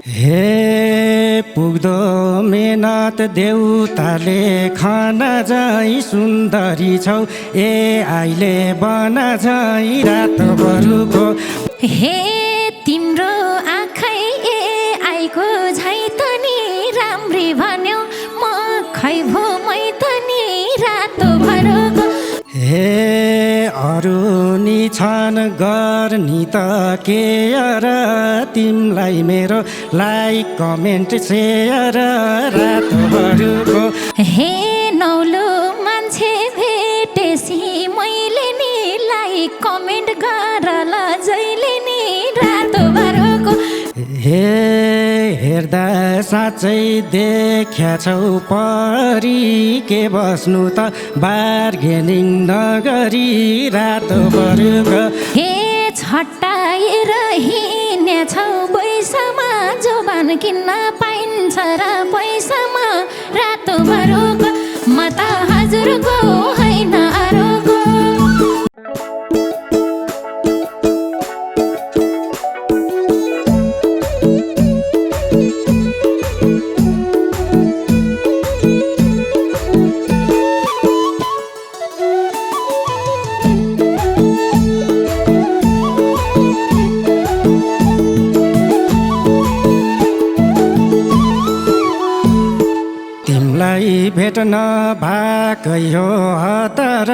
हे पुग्दो मेहनत देउताले खाना झै सुन्दरी छौ ए आइले बना झै रातो बरुको हे तिम्रो आँखै ए आइको झै त नि राम्री भन्यो म खै भो मै त नि रातो बरुको हे अरू नि छन् गर्ने त के र तिमलाई मेरो लाइक कमेन्ट सेयर रातो बरुको हे नौलो मान्छे भेटेसी मैले नि लाइक कमेन्ट गरल जहिले नि रातो बरुको हे हेर्दा साँच्चै देख्या छौ परी के बस्नु त बार्गेनिङ नगरी रातो बरुको हे छट्टाएर हिँड्ने छौ पैसामा जोबान किन्न पाइन्छ र पैसामा रातो बरुको म त हजुरको होइन अरूको तिमलाई भेट्न भाकै हो हतार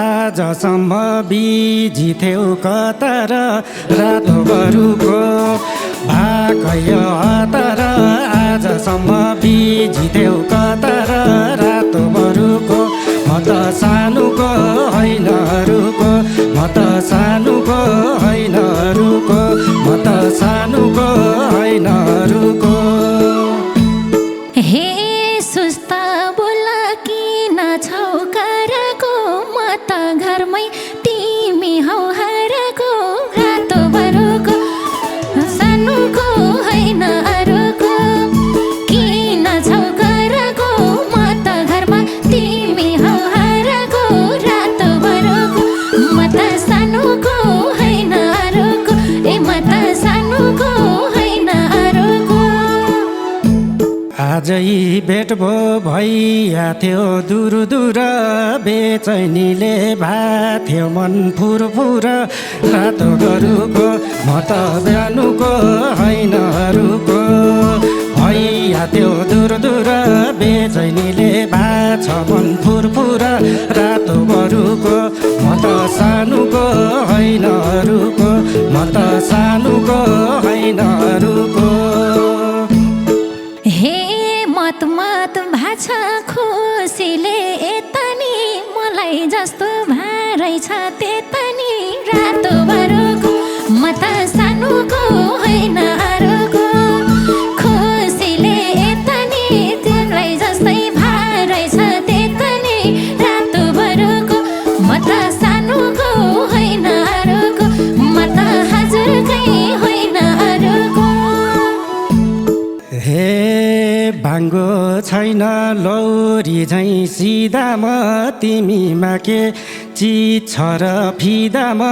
आजसम्म बिजी थियौ कतार रातो बरुको भाकै हो हतार आजसम्म बिजी थियौ कतार रातो बरुको म त सानुको होइन अरूको म त सानुको होइन अरूको म त सानुको होइन अरूको हे सुस्त बोल किन छौ कराको म त घरमै तिमी हौ हराको रातो बरुको सानुको होइन अरूको किन छौ कराको म त घरमा तिमी हौ हराको रातो बरुको म त सानुको होइन अरूको ए म त सानुको होइन अरूको आजै भेट भो भइया थियो दूर दूर बेचैनीले भाथ्यो मन फुरफुर रातो बरुको म त बिहानुको होइन अरूको भइया थियो दूर दूर बेचैनीले भाछ मन फुरफुर रातो बरुको म त सानुको होइन अरूको म त सानुको होइन अरूको हे मत मत भाषा खुसीले यता नि मलाई जस्तो भारै छ त्यता नि रातो बरुको म त सानुको होइन अरूको खुसीले यता नि तिमीलाई जस्तै भारै छ त्यता नि रातो बरुको म त सानुको होइन अरूको म त हजुरकै होइन अरूको हे भाङ्गो छैन लौरी झैँ सिधामा तिमीमा के चिज छ र फिदामा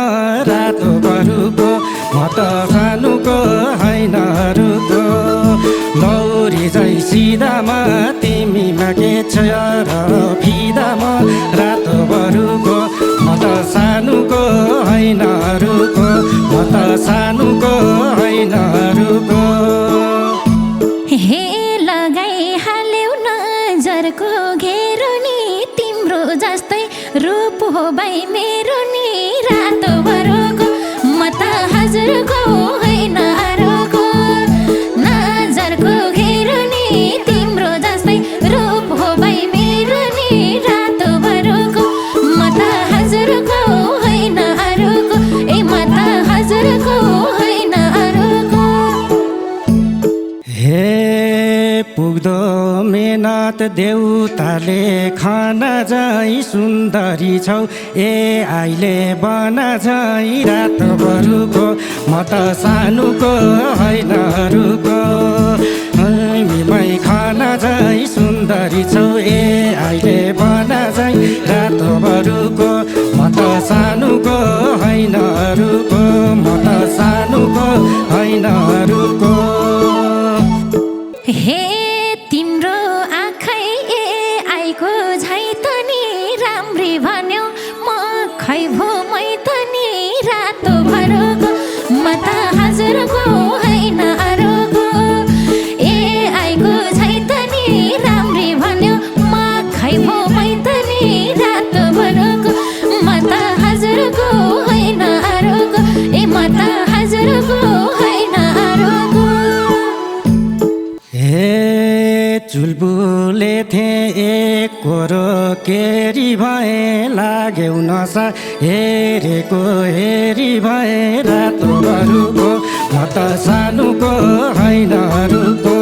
रातो बरुको म त सानुको होइन अरूको लौरी झैँ सिधामा तिमीमा के छ र फिदामा रातो बरुको म त सानुको होइन अरूको म त सानुको होइन अरूको हे लगाइ हाल्यौ नजरको घेरो नि तिम्रो जस्तै रूप हो भाइ मेरो नि रातो बरुको म त हजुरको होइन अरूको नजरको घेरो नि तिम्रो जस्तै रूप हो भाइ मेरो नि रातो बरुको म त हजुरको होइन अरूको ए म त हजुरको होइन अरूको हे पुग्दो मेहनत देउताले खाना झै सुन्दरी छौ ए आइले बना झै रातो बरुको म त सानुको होइन अरूको मै खाना झै सुन्दरी छौ ए आइले बना झै रातो बरुको म त सानुको होइन अरूको म त सानुको होइन अरूको हे तिम्रो आँखै आइको झै त नि राम्री भन्यो म खै भो मै त नि रातो भरोको म त हजुरको होइन अरूको ए आइको झै त नि राम्री भन्यो म खै भो मै त नि रातो भरोको म त हजुरको होइन अरूको ए म त हजुरको होइन अरूको हे चुलबुले थिए एक कोरो केरी भए लाग्यौ नसा हेरेको हेरी भए रातो बरुको म त सानुको होइन अरूको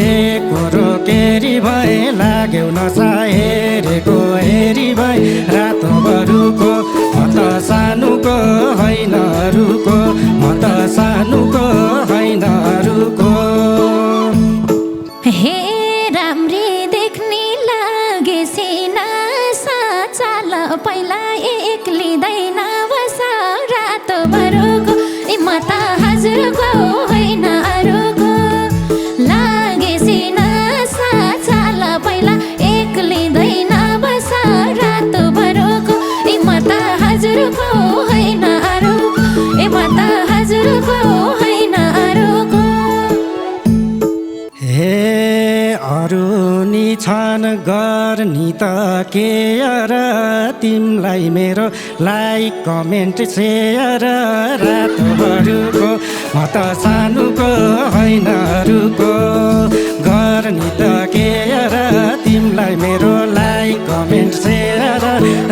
एक कोरो केरी भए लाग्यौ नसा हेरेको हेरी भए रातो बरुको म त सानुको होइन अरूको म त सानुको होइन अरूको हे राम्री देख्ने लागेसी नासा चाल पहिला एक लिँदैन बसा रातो बरुको ए म त हजुरको होइन अरूको लागेसी नासा चाल पहिला एक लिँदैन बसा रातो बरुको ए म त हजुरको होइन अरूको ए म त हजुरको होइन अरूको हे अरू नि छन् गर्ने त के र तिमीलाई मेरो लाइक कमेन्ट सेयर रातो बरुको म त सानुको होइन अरूको गर्ने त के र तिमीलाई मेरो लाइक कमेन्ट सेयर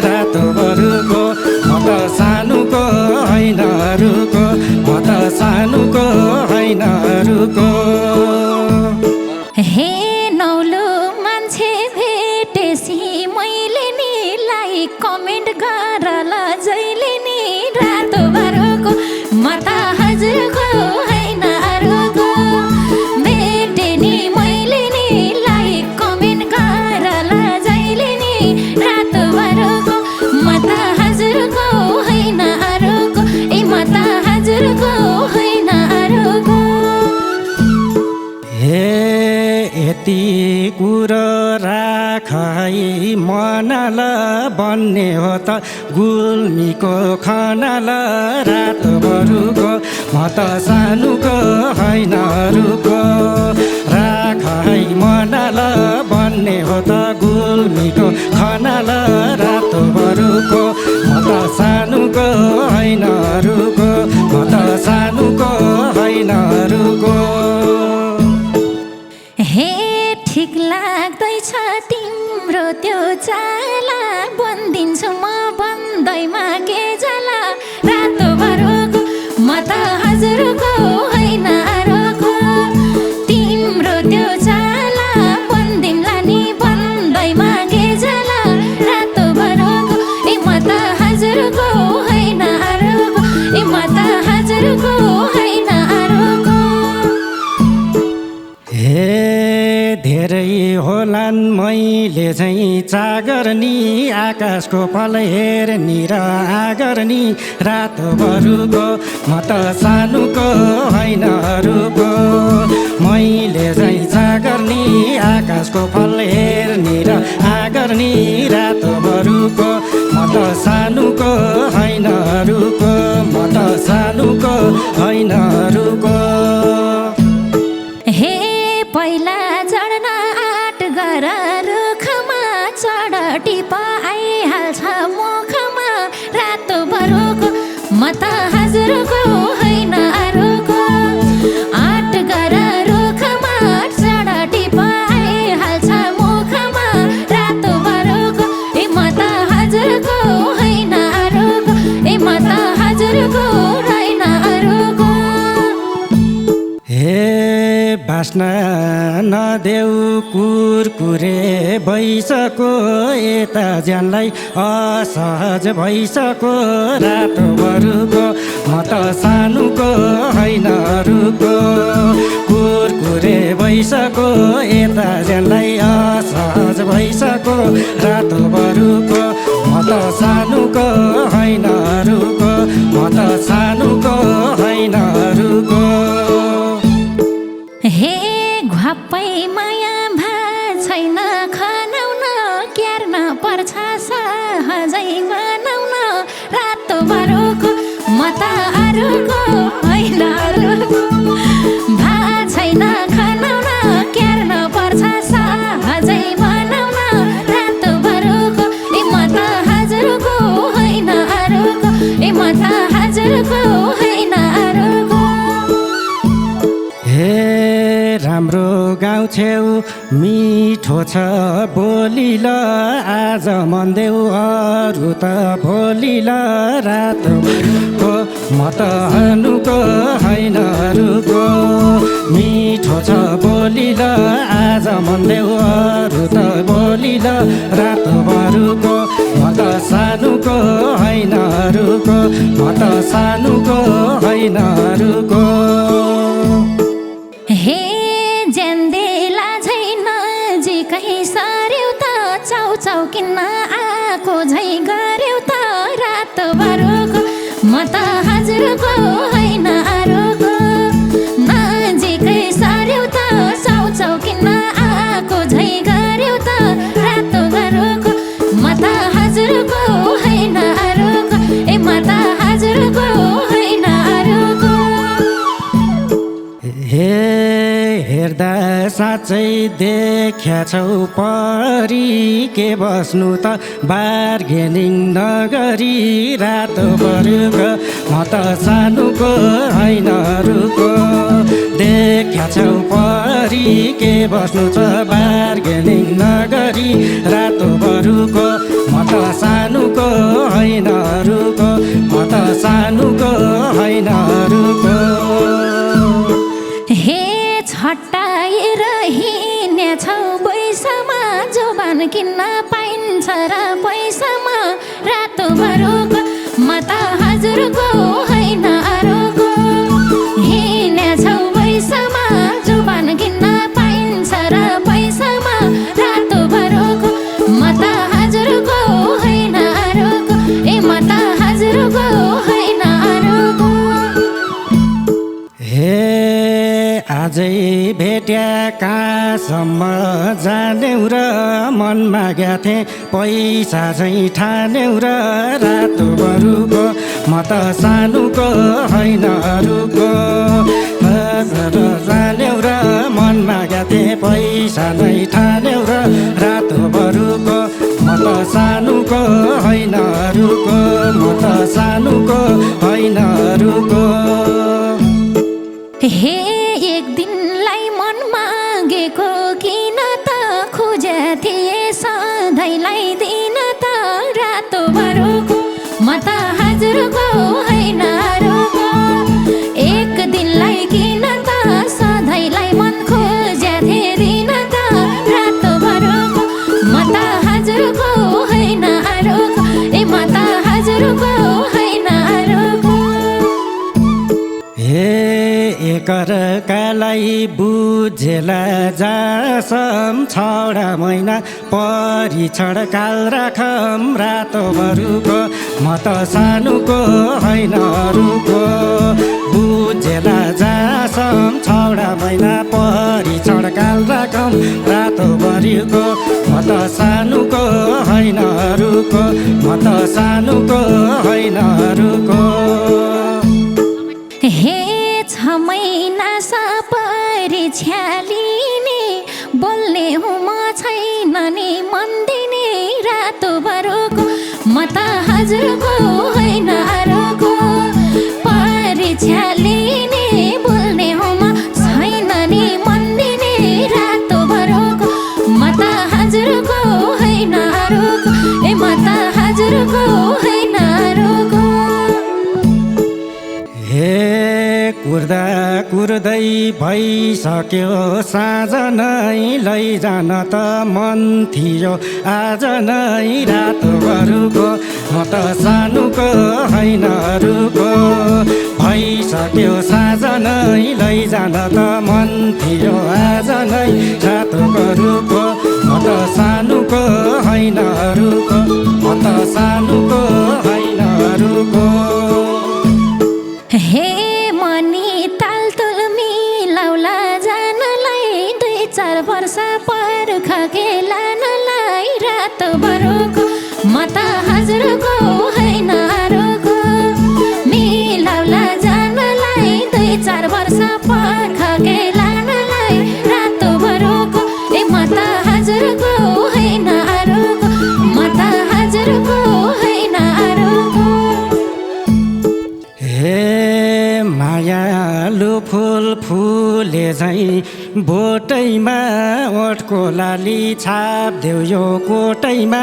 रातो बरुको म त सानुको होइन अरूको म त सानुको होइन अरूको हे नौलो मान्छे भेटेसी मैले नि लाइक कमेन्ट गरल जहिले नि रातो बरुको म त हजुरको होइन अरूको भेटे नि मैले नि लाइक कमेन्ट गरल जहिले नि रातो बरुको म त हजुरको होइन अरूको ए म त हजुरको होइन अरूको हे यति कुरो राख है मनाल बन्ने हो त गुल्मीको खनाल रातो बरुको म त सानुको होइन अरूको राख है मनाल बन्ने हो त गुल्मीको खनाल रातो बरुको म त सानुको होइन अरूको म त सानुको होइन अरूको हे ठिक लाग्दैछ तिम्रो त्यो चाला बन्दिन्छु म बन्दैमा के जाला रातो बरुको म त हजुरको होइन अरूको तिम्रो त्यो चाला बन्दिन्ला नि बन्दैमा के जाला रातो बरुको ए म त हजुरको होइन अरूको ए म त हजुरको होइन अरूको हे धेरै होलान् मैले चाहिँ चागर्नी आकाशको फल हेर्नी र आगर्नी रातो बरुको म त सानुको होइन अरूको मैले चाहिँ चागर्नी आकाशको फल हेर्नी र आगर्नी रातो बरुको म त सानुको होइन अरूको म त सानुको होइन अरूको हे पहिला चढ्न आँट गर रुखमा चढ टिप आइहाल्छ मुखमा रातो बरुको म त हजुरको होइन अरूको आँट गर रुखमा चढ टिप आइहाल्छ मुखमा रातो बरुको ए म त हजुरको होइन अरूको ए म त हजुरको होइन अरूको हे बाँच्न नदेऊ कुरकुरे भइसक्यो यता ज्यानलाई असहज भइसक्यो रातो बरुको म त सानुको होइन अरूको कुरकुरे भइसक्यो यता ज्यानलाई असहज भइसक्यो रातो बरुको म त सानुको होइन अरूको म त सानुको होइन अरूको हे थप्पै माया भा छैन खनाउन क्यार्न पर्छ सहजै बनाउन रातो बरुको म त अरूको होइन अरूको भा छैन खनाउन क्यार्न पर्छ सहजै बनाउन रातो बरुको ए म त हजुरको होइन अरूको ए म त हजुरको होइन अरूको। हे राम्रो गाउँ छेउ मिठो छ बोली ल आज मन देऊ अरू त भोलि ल रातो बरुको म त हनुको होइन अरूको मिठो छ बोली ल आज मन देऊ अरू त भोलि ल रातो बरुको म त सानुको होइन अरूको म त सानुको होइन अरूको। हे ज्यान्देला छैन जिकै सर्यौ त चाउचाउ किन्न आएको झै गर्यौ त रातो बरुको म त हजुरको होइन अरूको नजिकै सर्यौ त चाउचाउ किन्न आएको झै गर्यौ त रातो बरुको म त हजुरको होइन अरूको ए म त हजुरको होइन अरूको। हे हेर्दा साँच्चै देख्या छौ परी के बस्नु त बार्गेनिङ नगरी रातो बरुको म त सानुको होइन अरूको देख्या छौ परी के बस्नु त बार्गेनिङ नगरी रातो बरुको म त सानुको होइन अरूको म त सानुको होइन अरूको। हे छट्टाएर हिँड्नेछौ पैसामा जोबान किन्न पाइन्छ र पैसामा रातो बरुको म त हजुरको होइन अरूको हिँड्नेछौ पैसामा जोबान किन्न पाइन्छ र पैसामा रातो बरुको म त हजुरको होइन अरूको ए म त हजुरको होइन अरूको। हे आजै भेट्या कहाँसम्म जान्यौ र मन माग्या थिएँ पैसा चाहिँ ठान्यौ र रातो बरुको म त सानुको होइन अरूको जान्यौ र मन माग्या थिएँ पैसा नै ठान्यौ र रातो बरुको म त सानुको होइन अरूको म त सानुको होइन अरूको। हे एक दिनलाई मन मागेको किन त खोजे थिए सधैँलाई दिन त रातो बरुको म त हजुरको होइन अरूको एक दिनलाई किन त सधैँलाई मन खोजे थिए दिन त रातो बरुको म त हजुरको होइन अरूको ए म त हजुरको होइन अरूको। हे एकअर्कालाई बुझेला जासम छवटा महिना परीक्षण काल राखम रातो बरुको म त सानुको होइन अरूको बुझेला जासम छवटा महिना परीक्षण काल राखम रातो बरुको म त सानुको होइन अरूको म त सानुको होइन अरूको। हे 6 महिना परीक्षा लिने बोल्ने हुँ म छैन नि मन दिने रातो बरुको म त हजुरको होइन अरूको परीक्षा लिने बोल्ने हुँ म छैन नि मन दिने रातो बरुको म त हजुरको होइन अरूको ए म त हजुरको होइन अरूको। हे कुर्दा कुर्दै भइसक्यो साँझ नै लैजान त मन थियो आज नै रातो बरुको म त सानुको होइन अरूको भइसक्यो साँझ नै लैजान त मन थियो आज नै रातो बरुको म त सानुको होइन अरूको म त सानुको होइन अरूको। हे मनी तालतुल मिलाउला जानलाई दुई वर्ष पर्ख खेलानलाई रातभरको म त हजुरको होइन अरूको मिलाउला जानलाई 2-4 वर्ष पर्ख खेलानलाई रातभरको ए म त हजुरको होइन अरूको म त हजुरको होइन अरूको हे मायालु फुल फुले झैँ बोटैमा ओठको लाली छाप देऊ यो कोटैमा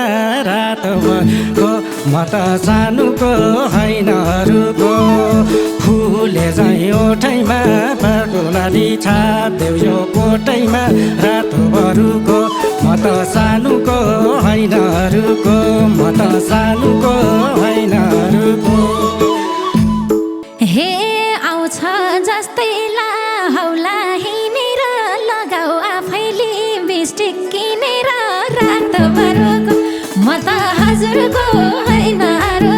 रातभरको म त सानुको होइन अरूको फुले झैँ ओठैमा पाको लाली छाप देऊ यो कोटैमा रातभरको म त सानुको होइन अरूको म त सानुको होइन अरूको हे आउँछ जस्तै हौला हिँडेर लगाऊ आफैले लिपस्टिक किनेर रातभरको म त हजुरको होइन अरू